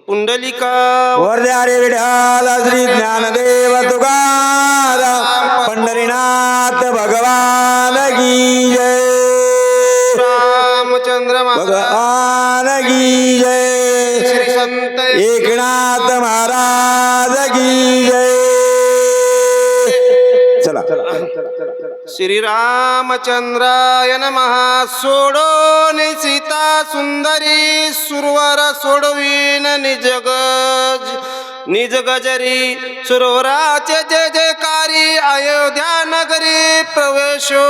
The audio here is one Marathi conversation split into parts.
पुंडलिका वरदारे विठाल श्री ज्ञानदेव तुकाराम पंढरीनाथ भगवान की जय रामचंद्र भगवान की जय श्री संत एकनाथ महाराज की जय चला श्री रामचंद्राय नमः. सोडोन सीता सुंदरी सुरवर सोडवीन निज गजरी सुरवराचे जय जयकारी अयोध्या नगरी प्रवेशो.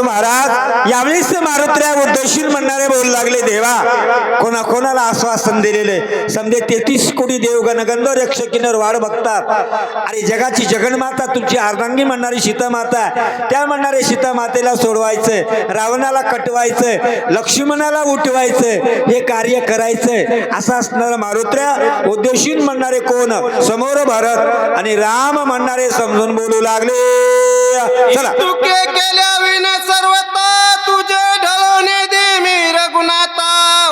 महाराज यावेळेस मारुत्र्या उद्देशील म्हणणारे बोलू लागले. देवा कोणाला आश्वासन दिलेले समजे 33 कोटी देवगण गंध रक्ष किन्नर वाढ बघतात. अरे जगाची जगन्माता तुमची अर्धांगी म्हणणारी सीता माता, त्या म्हणणारे सीता मातेला सोडवायचं, रावणाला कटवायचं, लक्ष्मणाला उठवायचं, हे कार्य करायचंय असं असणार. मारुत्र्या उद्देशील म्हणणारे कोण? समोर भरत आणि राम म्हणणारे समजून बोलू लागले. चला तुके केल्या विना सर्वता तुझे ढळवणे दे मी रघुनाथा.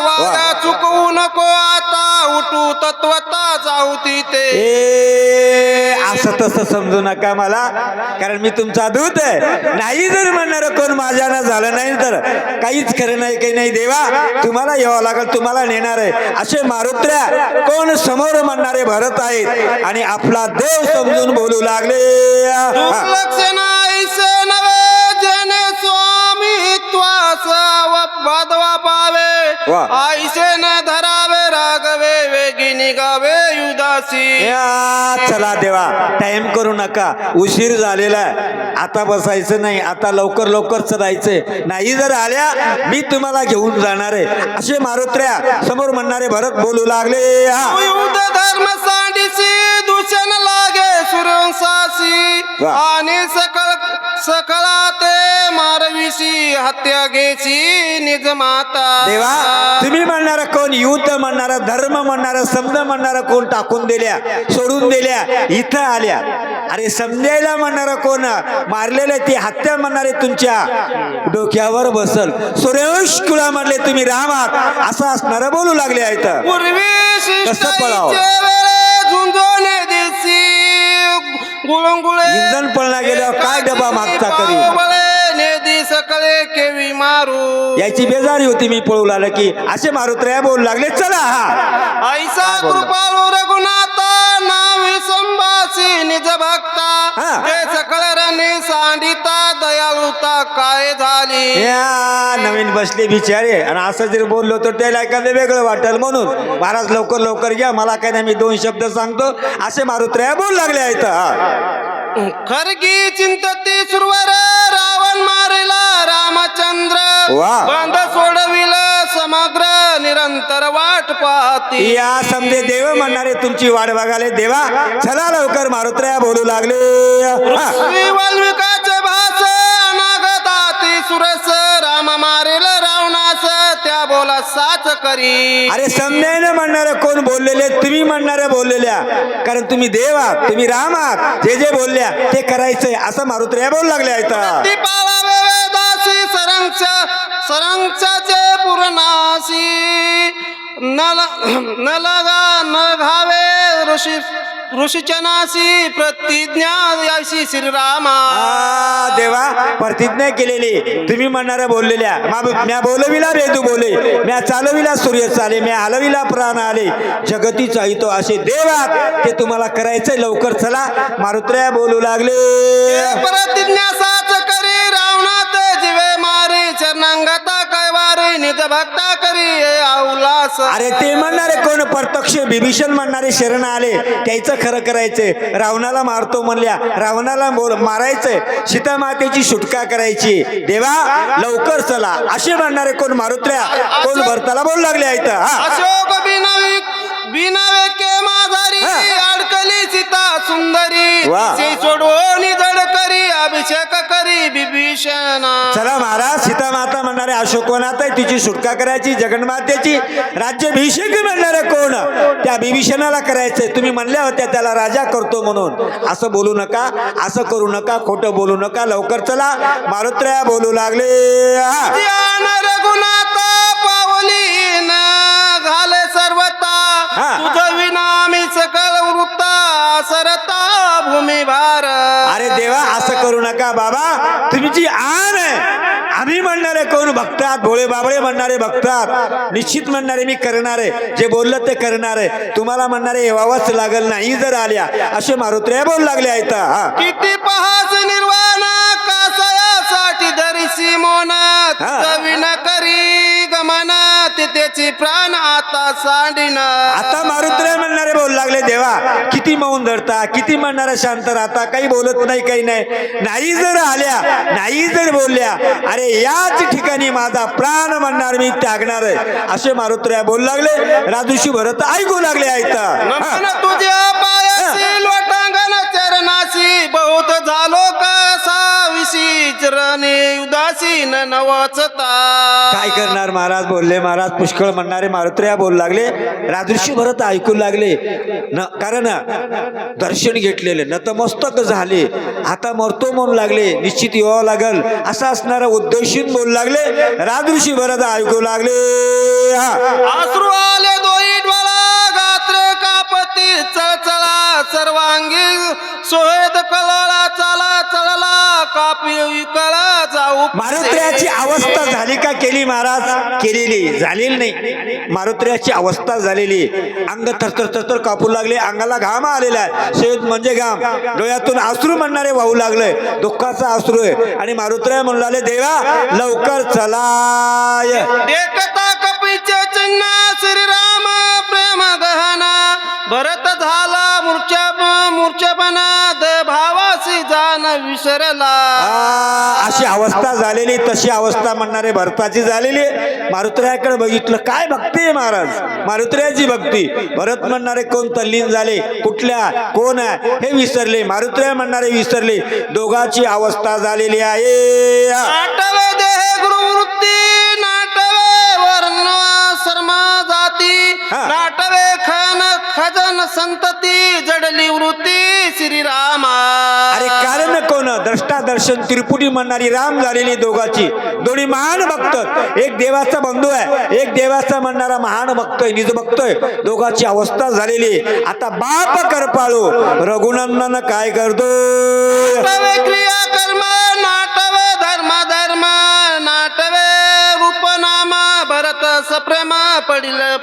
वागा चुकवू नको आता उठू तत्वता जाऊ तिथे. असं तसं समजू नका मला, कारण मी तुमचा दूत आहे. नाही जर म्हणणार कोण माझ्यानं झालं नाही तर काहीच खरं नाही, काही नाही. देवा तुम्हाला यावं लागेल, तुम्हाला नेणार आहे. असे मारुत्र्या कोण समोर म्हणणारे भरत आहेत आणि आपला देव समजून बोलू लागले. लक्ष नाहीसे नवे जेने स्वामी त्वास वादवा पावे. आईसे न धरावे रागवे वेगिनी गावे युदासी. चला देवा टाइम करू नका, उशीर झालेला आहे. आता बसायचं नाही, आता लवकर लवकर चलायचंय. नाही जर आल्या मी तुम्हाला घेऊन जाणार आहे. असे मारुत्र्या समोर म्हणणारे भरत बोलू लागले. युद्ध धर्म सांडिसी दूषण लागे सुरवंशासी. आणि सकळा ते मारविसी हत्या घेसी निज माता. देवा तुम्ही म्हणणारा कोण? युद्ध म्हणणारा, धर्म म्हणणारा, समज म्हणणारा कोण टाकून दिल्या, सोडून दिल्या, इथं आल्या. अरे समजायला म्हणणारा कोण? मारलेले ती हत्या म्हणणारे तुमच्या डोक्यावर बसल. सूर्यवंश कुळा म्हणले तुम्ही राम आहात असं असणारा बोलू लागले आहेत. पूर्वी कसं पळावं? झुंजोने दिसी गुळंगुळे इंधन पळला गेल्यावर काय डबा मागता करी. नेदी सकळे केवी मारू. याची बेजारी होती मी पळू लागलं की. असे मारुत्र्या बोलू लागले. चला हा ऐसा कृपाळू रघुनाथा नावी संभासी निज भक्ता. ते सकळ रणे सांडिता दयाळुता काय झाली. या नवीन बसले बिचारे आणि असं जर बोललो तर त्याला एखादं वेगळं वाटेल म्हणून महाराज लवकर लवकर घ्या, मला काय नाही, मी 2 शब्द सांगतो. असे मारुत्र्या बोलू लागले आहेत. खरगी चिंतती सुरवर रावण मारेला रामचंद्र. बंद सोडविल समग्र निरंतर वाट पाहती. या समजे देव म्हणणारे तुमची वाट बघाले. देवा चला लवकर मारुत्र्या बोलू लागले. वाल्मिकाचे भास अनागताती सुरस राम मारेल रावणास त्या बोला साच करी. अरे समजायला म्हणणारे कोण बोललेले? तुम्ही म्हणणारे बोललेल्या, कारण तुम्ही देव आहात, तुम्ही राम आहात. जे जे बोलल्या ते करायचंय असं मारुत्र्या बोलू लागले आहेत. सरंगचे पूर्णासी न लगा न घावे ऋषीचनासी प्रतिज्ञा याशी श्रीरामा. देवा प्रतिज्ञा केलेली तुम्ही म्हणणाऱ्या बोललेल्या. म्या बोलविला वेदू बोले, म्या चालविला सूर्य चाले, म्या हलविला प्राण आले, जगती चाहितो असे देवात ते तुम्हाला करायचंय. लवकर चला. मारुत्र्या बोलू लागले. प्रतिज्ञा साच करी रावणात जीवे मारे चरणांगता कैवारे निज भक्ता करी औलास. अरे ते म्हणणारे कोण? प्रत्यक्ष बिभीषण म्हणणारे शरण आले, त्याचं खरं करायचंय. रावणाला मारतो म्हणल्या, रावणाला मारायचंय, सीता मातेची सुटका करायची. देवा लवकर चला. असे म्हणणारे कोण? मारुत्र्या कोण भरताला बोलू लागले आहेत. अशोक बिनावे के माझारी अडकली सीता सुंदरी. सोडवून जड करी अभिषेक करी बिभीषण. चला महाराज सीता माता म्हणणारे अशोकवनात आहे, तिची सुटका करायची. जगन्मातेची राज्याभिषेक म्हणणारे कोण? त्या बिभीषणाला करायचंय. तुम्ही म्हणल्या होत्या त्याला राजा करतो म्हणून. असं बोलू नका, असं करू नका, खोटं बोलू नका. लवकर चला. मारुत्र्या बोलू लागले. रघुनाथ पावली न घाले पसरता भूमी भार. अरे देवा असं करू नका बाबा, तुमची आण आहे. आम्ही म्हणणारे कोण भक्तात, भोळे बाबळे म्हणणारे भक्तात, निश्चित म्हणणारे मी करणार आहे, जे बोललं ते करणार आहे. तुम्हाला म्हणणारे येवावंच लागल नाही जर आल्या, असे मारुत्र्या बोलू लागले आहेत. हा किती पहास निर्वाण कासयासाठी धरिसी मोनात हा. कवी न करी गमनात त्याची प्राण आता सांडिन. आता मारुत्र्या म्हणणारे बोलू लागले देवा, किती मौन धरता, किती म्हणणारा शांत राहता, काही बोलत नाही, काही नाही. नाही जर आल्या, नाही जर बोलल्या, अरे याच ठिकाणी माझा प्राण म्हणणार मी त्यागणार आहे, असे मारुत्र्या बोलू लागले. राजूशी भरत ऐकू लागले आहेत. नमन तुझ्या पायासी लोटांगण चरणासी बहुत झालो कसा विशी चरणे उदासीन नवचता. काय करणार महाराज बोलले. महाराज पुष्कळ म्हणणारे मारुत्र्या बोलू लागले. राजर्षी भरत ऐकू लागले कारण दर्शन घेतलेले नतमस्तक झाले, आता मरतो म्हणू लागले, निश्चित यावं लागल असं असणारा उद्देशून बोलू लागले. राजर्षी भरत ऐकू लागले. अश्रू आले दोई डोळा गात्र कापती चळचळा सर्वांगी सोहेद कळला चला चळला कापी विकळा जाऊ. मारुत्र्याची अवस्था झाली का केली महाराज? केलेली, झालेली नाही. मारुत्र्याची अवस्था झालेली, अंग थरथर थरथर कापू लागले, अंगाला घाम आलेला आहे. शेत म्हणजे घाम, डोळ्यातून अश्रू म्हणणारे वाहू लागले, दुःखाचा अश्रू आहे. आणि मारुत्र्या म्हणू लागले देवा लवकर चलाय. देखता कपीचे चिन्ह श्रीराम प्रेम गहना भरत झाला मूर्छपणा भावासी जाण विसरला. अशी अवस्था झालेली, तशी अवस्था म्हणणारे भरताची झालेली. मारुत्र्याकडे बघितलं, काय भक्ती आहे महाराज, मारुत्र्याची भक्ती. भरत म्हणणारे कोण तल्लीन झाले, कुठल्या कोण आहे हे विसरले, मारुत्र्या म्हणणारे विसरले. दोघांची अवस्था झालेली आहे. नाटवे देह गुरुवृत्ती नाटवे वर्ण सर्म जाती नाटवे खन खजन संतती जडली वृत्ती श्रीरामा. अरे कारण कोण? द्रष्टा दर्शन त्रिपुटी म्हणणारी राम झालेली दोघांची. दोन्ही महान भक्त, एक देवाचा बंधू आहे, एक देवाचा म्हणणारा महान भक्त आहे, निज भक्त आहे. दोघांची अवस्था झालेली. आता बाप करपाळू रघुनंदन काय करतो? नाटवे क्रिया कर्म नाटवे धर्म धर्म नाटवे रूपनाम भरत सप्रेम पडिला.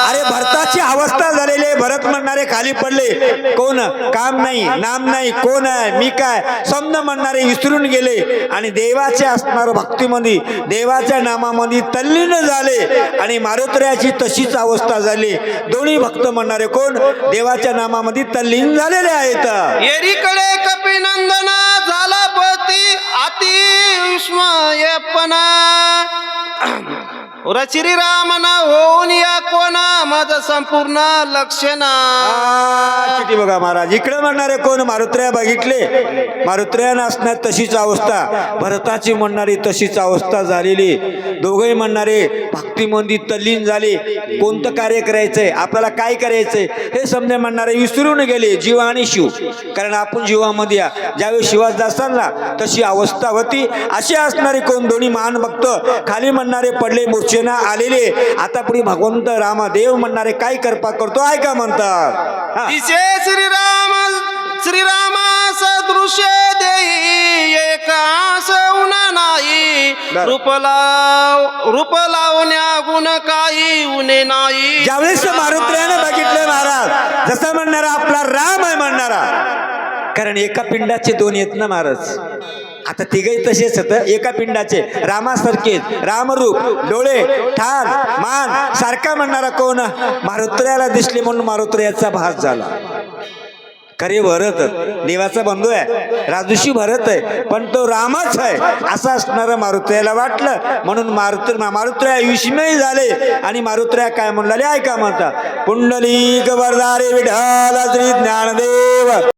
अरे भरताची अवस्था झालेली. भरत म्हणणारे खाली पडले, कोण काम नाही, नाम नाही, कोण आहे, मी काय, समज म्हणणारे विसरून गेले. आणि देवाच्या असणार भक्तीमध्ये, देवाच्या नामामध्ये तल्लीन झाले. आणि मारुत्र्याची तशीच अवस्था झाली. दोन्ही भक्त म्हणणारे कोण देवाच्या नामामध्ये तल्लीन झालेले आहेत. एरीकडे कपिनंदन झाला पती अति विस्मयपणा श्रीरामना होऊन या कोणा माझं संपूर्ण लक्षणा. किती बघा महाराज, इकडे म्हणणारे कोण मारुत्र्या बघितले, मारुत्र्या नसणार तशीच अवस्था, भरताची म्हणणारी तशीच अवस्था झालेली. दोघे म्हणणारे भक्तीमध्ये तल्लीन झाले. कोणतं कार्य करायचंय, आपल्याला काय करायचंय हे समजे म्हणणारे विसरून गेले, जीव आणि शिव. कारण आपण जीवामध्ये ज्यावेळी शिवास असाल ना तशी अवस्था होती. असे असणारे कोण दोन्ही महान भक्त खाली म्हणणारे पडले, मूर्छेना आलेले. आता पुढे भगवंत रामदेव म्हणणारे काय कृपा करतो ऐका म्हणतात. दिसे श्रीराम सदृश देई एक आस उना नाही रूप लावण्या गुण काही उणे नाही. ज्यावेळेस मारुत्र्याने बघितले महाराज, जसं म्हणणारा आपला राम आहे म्हणणारा, कारण एका पिंडाचे दोन येत ना महाराज. आता तिघही तसेच होत, एका पिंडाचे रामासारखे रामरूप, डोळे, ठाण, मान सारखा म्हणणारा कोण मारुत्र्याला दिसले म्हणून मारुत्र्याचा भास झाला. खरे भरत देवाचा बंधू आहे, राजूशी भरत आहे, पण तो रामच आहे असं असणारं मारुत्र्याला वाटलं. म्हणून मारुत्र्या विस्मय झाले. आणि मारुत्र्या काय म्हणले ऐका म्हणता. पुंडलिक वरदारे विठ्ठल श्री ज्ञानदेव.